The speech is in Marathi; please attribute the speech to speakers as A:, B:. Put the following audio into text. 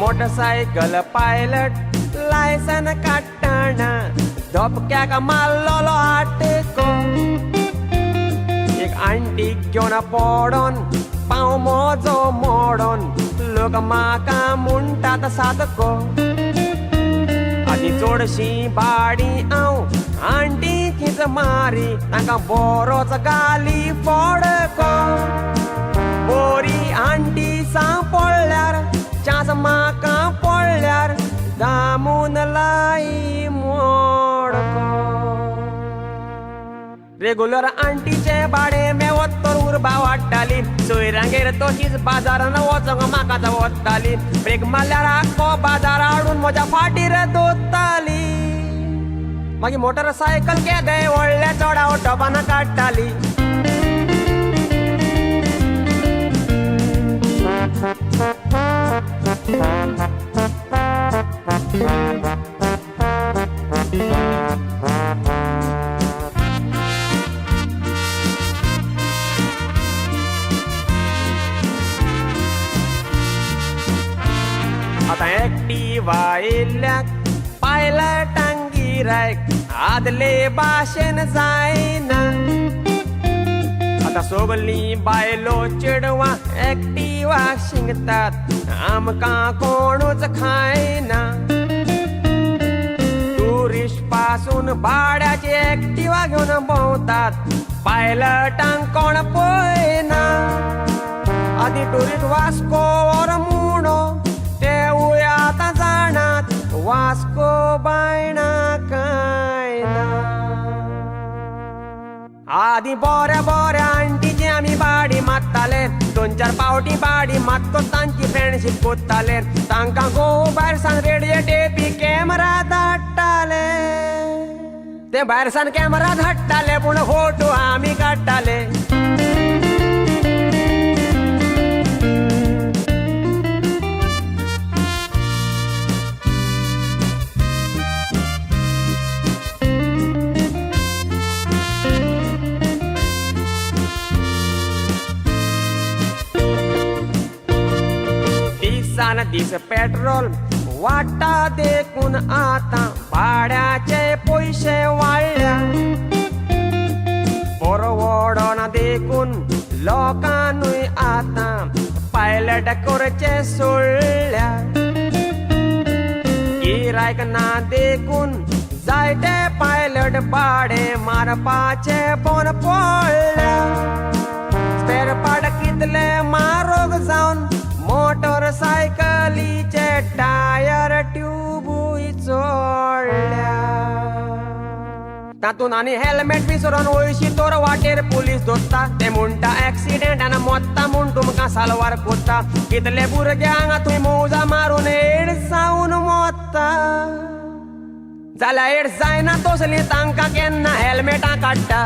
A: मोटरसायकल पायलट लायसन काढताना धपक्याक मारलोलो आटको एक आंटी घेवन पडोन पाव मोजो मोडोन लोक म्हाका म्हणटात सादको आदी चडशी बाडी हांव आंटीचीच मारी तांकां बरोच गाली फडको बरी आंटी सांपडल्यार चांस म्हाका पडल्यार दामून लाई मोडको रेगुलर आंटीचे भाडे मेवत तर उर्बा वाडटाली सोयऱ्यांगेर तशीच बाजारान वचोंक म्हाका जावताली ब्रेक मारल्यार आख्खो बाजार हाडून म्हज्या फाटीर दोत्ताली मागीर मोटरसायकल केदय व्हडल्या चडाव टोपान काडटाली आता एक्टिवा येयल्याक पायलटांक गिरायक आदले भाशेन जायना आता सगळीं बायलो चेडवां एक्टिवा शिंगतात आमकां कोणूच खायना टुरिस्ट पासून भाड्याची एक्टिवा घेवन भोंवतात पायलटांक कोण पळयना आदी टुरिस्ट वास्को और मुणो तेवूय आतां जाणात वास्को बायणा काय ना आदी बऱ्या बऱ्या आंटीची आमी बाडी मारताले 2-4 पावटी बाडी मात्तूच तांची फ्रेंडशीप कोत्ताले तांकां गोव भायर सान रेडियो टेपी कॅमेरा धाडटाले ते भायर सान कॅमेरा धाडटाले पूण फोटो आमी काडटाले दिस पेट्रोल वाटा देखून आता भाड्याचे पैसे वाडल्या परवडना देखून लोकांनूय आता पायलट करचे सोडल्या गिरायक ना देखून जायते पायलट भाडे मारपाचे पण पडल्या स्पेर पार्ट कितले म्हारग जावन मोटरसायकलीचे टायर ट्यूबूय चोडल्या तातून आनी हेल्मेट विसरून वयशी तोर वाटेर पुलीस धरता ते म्हणटा एक्सिडेंट आनी मोत्ता म्हूण तुमकां सालवार कोत्ता कितले भुरग्यांक थंय मौजा मारून एड्स जावन मोत्ता जाल्यार एड्स जायना तसली तांकां केन्ना हेल्मेटां काडटा